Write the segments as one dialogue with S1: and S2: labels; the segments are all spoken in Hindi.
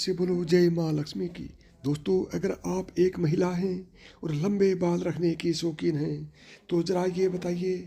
S1: से बोलो जय माँ लक्ष्मी की। दोस्तों, अगर आप एक महिला हैं और लंबे बाल रखने की शौकीन हैं तो ज़रा ये बताइए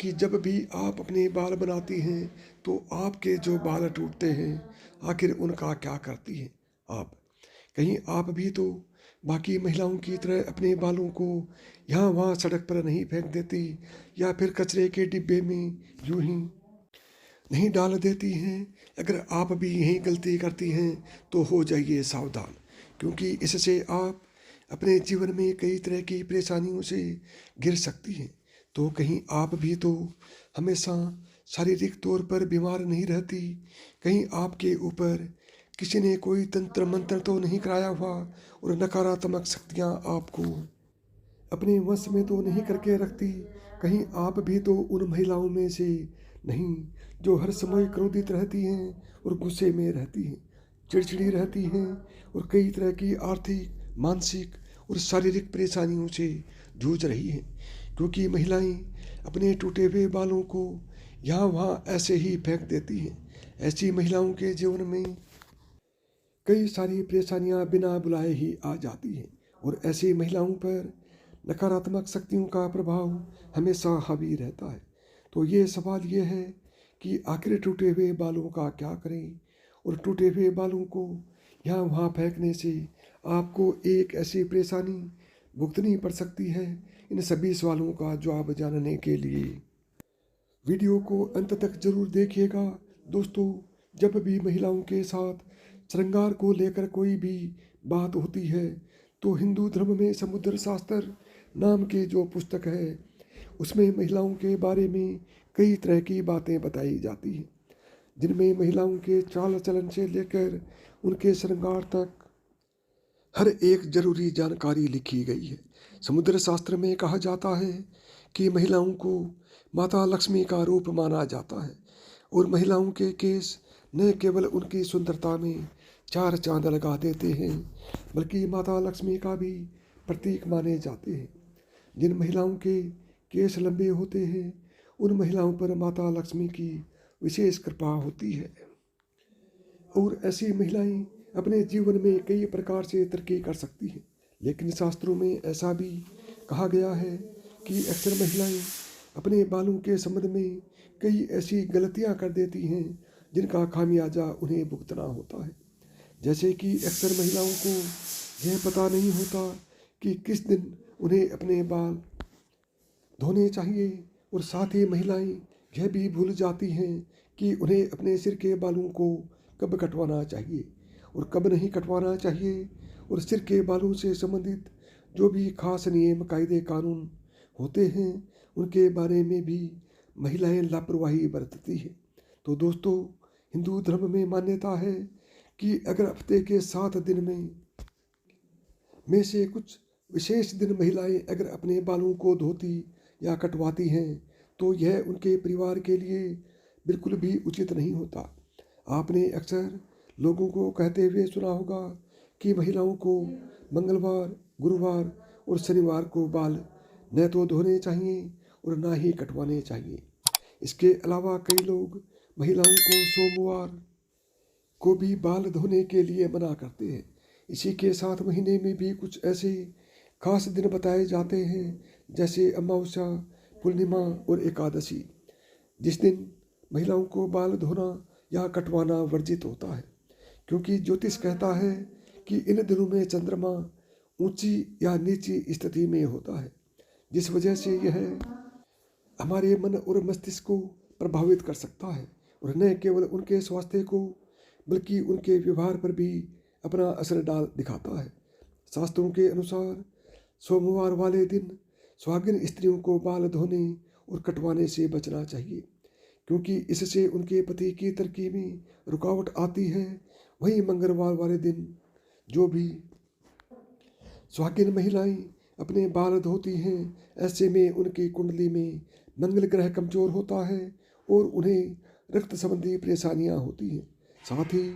S1: कि जब भी आप अपने बाल बनाती हैं तो आपके जो बाल टूटते हैं, आखिर उनका क्या करती हैं आप? कहीं आप भी तो बाकी महिलाओं की तरह अपने बालों को यहाँ वहाँ सड़क पर नहीं फेंक देती या फिर कचरे के डिब्बे में यूं ही नहीं डाल देती हैं। अगर आप भी यही गलती करती हैं तो हो जाइए सावधान, क्योंकि इससे आप अपने जीवन में कई तरह की परेशानियों से घिर सकती हैं। तो कहीं आप भी तो हमेशा शारीरिक तौर पर बीमार नहीं रहती, कहीं आपके ऊपर किसी ने कोई तंत्र मंत्र तो नहीं कराया हुआ और नकारात्मक शक्तियाँ आपको अपने वश में तो नहीं करके रखती, कहीं आप भी तो उन महिलाओं में से नहीं जो हर समय क्रोधित रहती हैं और गुस्से में रहती हैं, चिड़चिड़ी रहती हैं और कई तरह की आर्थिक, मानसिक और शारीरिक परेशानियों से जूझ रही हैं, क्योंकि महिलाएं अपने टूटे हुए बालों को यहाँ वहाँ ऐसे ही फेंक देती हैं। ऐसी महिलाओं के जीवन में कई सारी परेशानियां बिना बुलाए ही आ जाती हैं और ऐसी महिलाओं पर नकारात्मक शक्तियों का प्रभाव हमेशा हावी रहता है। तो ये सवाल ये है कि आखिर टूटे हुए बालों का क्या करें, और टूटे हुए बालों को यहाँ वहाँ फेंकने से आपको एक ऐसी परेशानी भुगतनी पड़ सकती है। इन सभी सवालों का जवाब जानने के लिए वीडियो को अंत तक जरूर देखिएगा। दोस्तों, जब भी महिलाओं के साथ श्रृंगार को लेकर कोई भी बात होती है तो हिंदू धर्म में समुद्र शास्त्र नाम की जो पुस्तक है उसमें महिलाओं के बारे में कई तरह की बातें बताई जाती हैं, जिनमें महिलाओं के चाल चलन से लेकर उनके श्रृंगार तक हर एक जरूरी जानकारी लिखी गई है। समुद्र शास्त्र में कहा जाता है कि महिलाओं को माता लक्ष्मी का रूप माना जाता है और महिलाओं के केस न केवल उनकी सुंदरता में चार चांद लगा देते हैं, बल्कि माता लक्ष्मी का भी प्रतीक माने जाते हैं। जिन महिलाओं के केस लंबे होते हैं उन महिलाओं पर माता लक्ष्मी की विशेष कृपा होती है और ऐसी महिलाएं अपने जीवन में कई प्रकार से तरक्की कर सकती हैं। लेकिन शास्त्रों में ऐसा भी कहा गया है कि अक्सर महिलाएं अपने बालों के संबंध में कई ऐसी गलतियां कर देती हैं जिनका खामियाजा उन्हें भुगतना होता है। जैसे कि अक्सर महिलाओं को यह पता नहीं होता कि किस दिन उन्हें अपने बाल धोने चाहिए, और साथ ही महिलाएं यह भी भूल जाती हैं कि उन्हें अपने सिर के बालों को कब कटवाना चाहिए और कब नहीं कटवाना चाहिए, और सिर के बालों से संबंधित जो भी खास नियम कायदे कानून होते हैं उनके बारे में भी महिलाएं लापरवाही बरतती हैं। तो दोस्तों, हिंदू धर्म में मान्यता है कि अगर हफ्ते के 7 दिन में से कुछ विशेष दिन महिलाएं अगर अपने बालों को धोती या कटवाती हैं तो यह उनके परिवार के लिए बिल्कुल भी उचित नहीं होता। आपने अक्सर लोगों को कहते हुए सुना होगा कि महिलाओं को मंगलवार, गुरुवार और शनिवार को बाल न तो धोने चाहिए और ना ही कटवाने चाहिए। इसके अलावा कई लोग महिलाओं को सोमवार को भी बाल धोने के लिए मना करते हैं। इसी के साथ महीने में भी कुछ ऐसे खास दिन बताए जाते हैं जैसे अमावस्या, पूर्णिमा और एकादशी, जिस दिन महिलाओं को बाल धोना या कटवाना वर्जित होता है, क्योंकि ज्योतिष कहता है कि इन दिनों में चंद्रमा ऊंची या नीची स्थिति में होता है, जिस वजह से यह हमारे मन और मस्तिष्क को प्रभावित कर सकता है और न केवल उनके स्वास्थ्य को बल्कि उनके व्यवहार पर भी अपना असर डाल दिखाता है। शास्त्रों के अनुसार सोमवार वाले दिन सुहागिन स्त्रियों को बाल धोने और कटवाने से बचना चाहिए, क्योंकि इससे उनके पति की तरक्की में रुकावट आती है। वहीं मंगलवार वाले दिन जो भी सुहागिन महिलाएं अपने बाल धोती हैं, ऐसे में उनकी कुंडली में मंगल ग्रह कमजोर होता है और उन्हें रक्त संबंधी परेशानियां होती हैं। साथ ही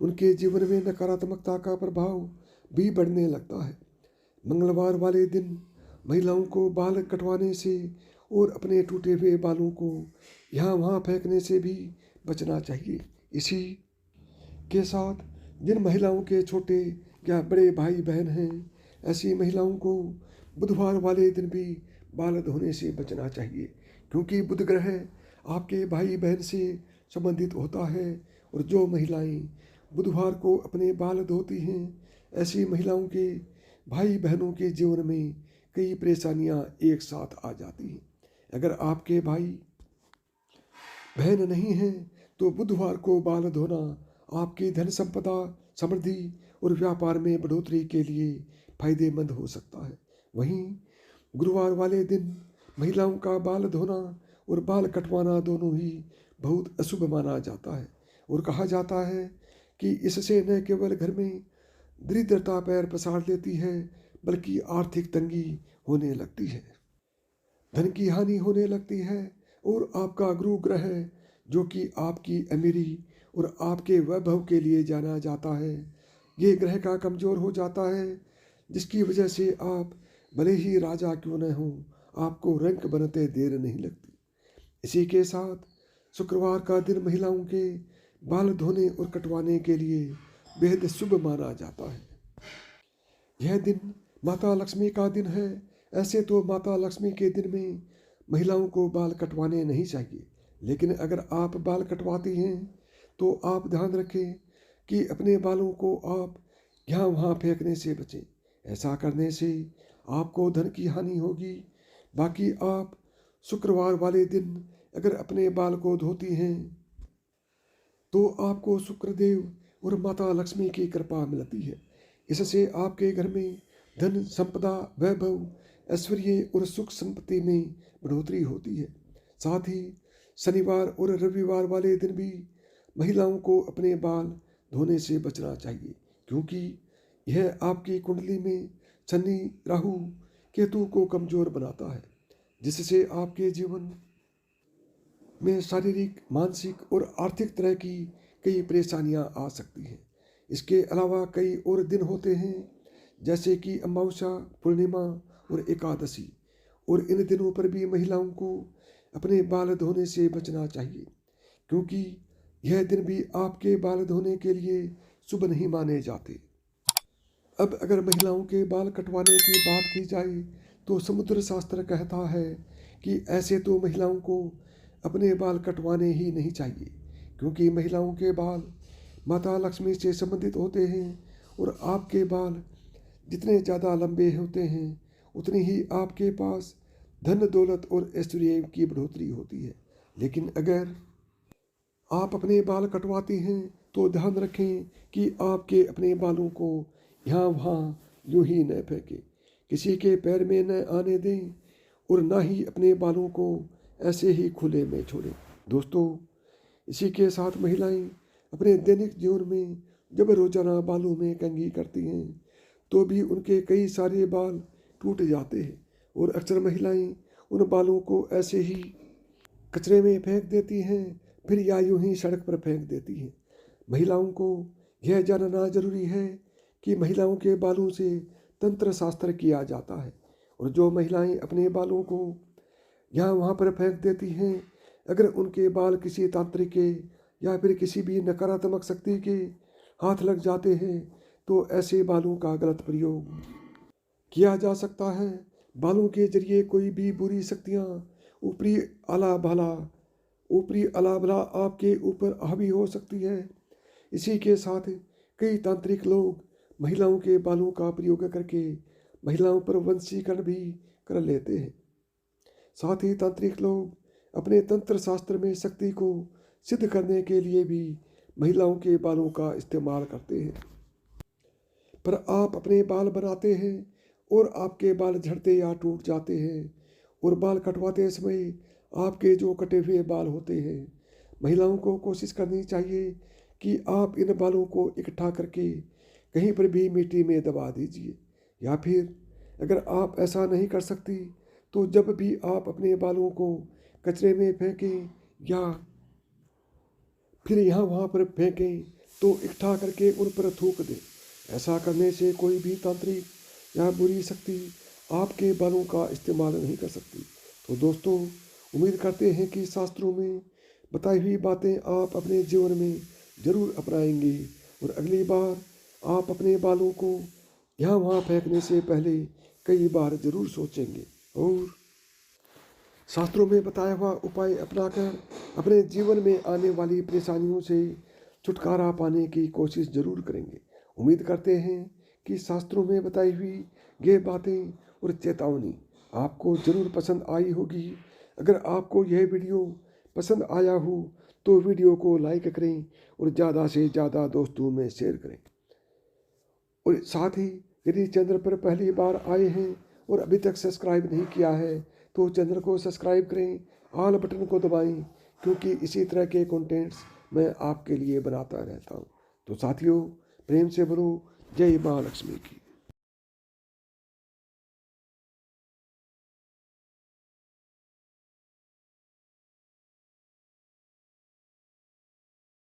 S1: उनके जीवन में नकारात्मकता का प्रभाव भी बढ़ने लगता है। मंगलवार वाले दिन महिलाओं को बाल कटवाने से और अपने टूटे हुए बालों को यहाँ वहाँ फेंकने से भी बचना चाहिए। इसी के साथ जिन महिलाओं के छोटे या बड़े भाई बहन हैं, ऐसी महिलाओं को बुधवार वाले दिन भी बाल धोने से बचना चाहिए, क्योंकि बुध ग्रह आपके भाई बहन से संबंधित होता है। और जो महिलाएं बुधवार को अपने बाल धोती हैं, ऐसी महिलाओं के भाई बहनों के जीवन में कई परेशानियां एक साथ आ जाती हैं। अगर आपके भाई बहन नहीं हैं तो बुधवार को बाल धोना आपकी धन संपदा, समृद्धि और व्यापार में बढ़ोतरी के लिए फायदेमंद हो सकता है। वहीं गुरुवार वाले दिन महिलाओं का बाल धोना और बाल कटवाना दोनों ही बहुत अशुभ माना जाता है और कहा जाता है कि इससे न केवल घर में दरिद्रता पैर पसार लेती है, बल्कि आर्थिक तंगी होने लगती है, धन की हानि होने लगती है। और आपका गुरु ग्रह, जो कि आपकी अमीरी और आपके वैभव के लिए जाना जाता है, ये ग्रह का कमज़ोर हो जाता है, जिसकी वजह से आप भले ही राजा क्यों न हो, आपको रंक बनते देर नहीं लगती। इसी के साथ शुक्रवार का दिन महिलाओं के बाल धोने और कटवाने के लिए बेहद शुभ माना जाता है। यह दिन माता लक्ष्मी का दिन है। ऐसे तो माता लक्ष्मी के दिन में महिलाओं को बाल कटवाने नहीं चाहिए, लेकिन अगर आप बाल कटवाती हैं तो आप ध्यान रखें कि अपने बालों को आप यहाँ वहाँ फेंकने से बचें। ऐसा करने से आपको धन की हानि होगी। बाकी आप शुक्रवार वाले दिन अगर अपने बाल को धोती हैं तो आपको शुक्रदेव और माता लक्ष्मी की कृपा मिलती है। इससे आपके घर में धन संपदा, वैभव, ऐश्वर्य और सुख संपत्ति में बढ़ोतरी होती है। साथ ही शनिवार और रविवार वाले दिन भी महिलाओं को अपने बाल धोने से बचना चाहिए, क्योंकि यह आपकी कुंडली में शनि, राहु, केतु को कमजोर बनाता है, जिससे आपके जीवन में शारीरिक, मानसिक और आर्थिक तरह की कई परेशानियां आ सकती हैं। इसके अलावा कई और दिन होते हैं, जैसे कि अमावस्या, पूर्णिमा और एकादशी, और इन दिनों पर भी महिलाओं को अपने बाल धोने से बचना चाहिए, क्योंकि यह दिन भी आपके बाल धोने के लिए शुभ नहीं माने जाते। अब अगर महिलाओं के बाल कटवाने की बात की जाए तो समुद्र शास्त्र कहता है कि ऐसे तो महिलाओं को अपने बाल कटवाने ही नहीं चाहिए, क्योंकि महिलाओं के बाल माता लक्ष्मी से संबंधित होते हैं और आपके बाल जितने ज़्यादा लंबे होते हैं उतनी ही आपके पास धन, दौलत और ऐश्वर्य की बढ़ोतरी होती है। लेकिन अगर आप अपने बाल कटवाती हैं तो ध्यान रखें कि आपके अपने बालों को यहाँ वहाँ यूं ही न फेंकें, किसी के पैर में न आने दें और ना ही अपने बालों को ऐसे ही खुले में छोड़ें। दोस्तों, इसी के साथ महिलाएं अपने दैनिक जीवन में जब रोजाना बालों में कंघी करती हैं तो भी उनके कई सारे बाल टूट जाते हैं और अक्सर महिलाएं उन बालों को ऐसे ही कचरे में फेंक देती हैं, फिर या यूं ही सड़क पर फेंक देती हैं। महिलाओं को यह जानना जरूरी है कि महिलाओं के बालों से तंत्र शास्त्र किया जाता है, और जो महिलाएं अपने बालों को यहाँ वहाँ पर फेंक देती हैं, अगर उनके बाल किसी तांत्रिक के या फिर किसी भी नकारात्मक शक्ति के हाथ लग जाते हैं तो ऐसे बालों का गलत प्रयोग किया जा सकता है। बालों के जरिए कोई भी बुरी शक्तियाँ ऊपरी आला भला आपके ऊपर हावी हो सकती है। इसी के साथ कई तांत्रिक लोग महिलाओं के बालों का प्रयोग करके महिलाओं पर वंशीकरण भी कर लेते हैं। साथ ही तांत्रिक लोग अपने तंत्र शास्त्र में शक्ति को सिद्ध करने के लिए भी महिलाओं के बालों का इस्तेमाल करते हैं। पर आप अपने बाल बनाते हैं और आपके बाल झड़ते या टूट जाते हैं, और बाल कटवाते समय आपके जो कटे हुए बाल होते हैं, महिलाओं को कोशिश करनी चाहिए कि आप इन बालों को इकट्ठा करके कहीं पर भी मिट्टी में दबा दीजिए, या फिर अगर आप ऐसा नहीं कर सकती तो जब भी आप अपने बालों को कचरे में फेंकें या फिर यहाँ वहाँ पर फेंकें तो इकट्ठा करके उन पर थूक दें। ऐसा करने से कोई भी तांत्रिक या बुरी शक्ति आपके बालों का इस्तेमाल नहीं कर सकती। तो दोस्तों, उम्मीद करते हैं कि शास्त्रों में बताई हुई बातें आप अपने जीवन में ज़रूर अपनाएंगे और अगली बार आप अपने बालों को यहाँ वहाँ फेंकने से पहले कई बार जरूर सोचेंगे और शास्त्रों में बताया हुआ उपाय अपनाकर अपने जीवन में आने वाली परेशानियों से छुटकारा पाने की कोशिश जरूर करेंगे। उम्मीद करते हैं कि शास्त्रों में बताई हुई ये बातें और चेतावनी आपको जरूर पसंद आई होगी। अगर आपको यह वीडियो पसंद आया हो तो वीडियो को लाइक करें और ज़्यादा से ज़्यादा दोस्तों में शेयर करें। और साथ ही यदि चैनल पर पहली बार आए हैं और अभी तक सब्सक्राइब नहीं किया है तो चैनल को सब्सक्राइब करें, ऑल बटन को दबाएं, क्योंकि इसी तरह के कंटेंट्स मैं आपके लिए बनाता रहता हूं। तो साथियों, प्रेम से बोलो जय माँ लक्ष्मी की।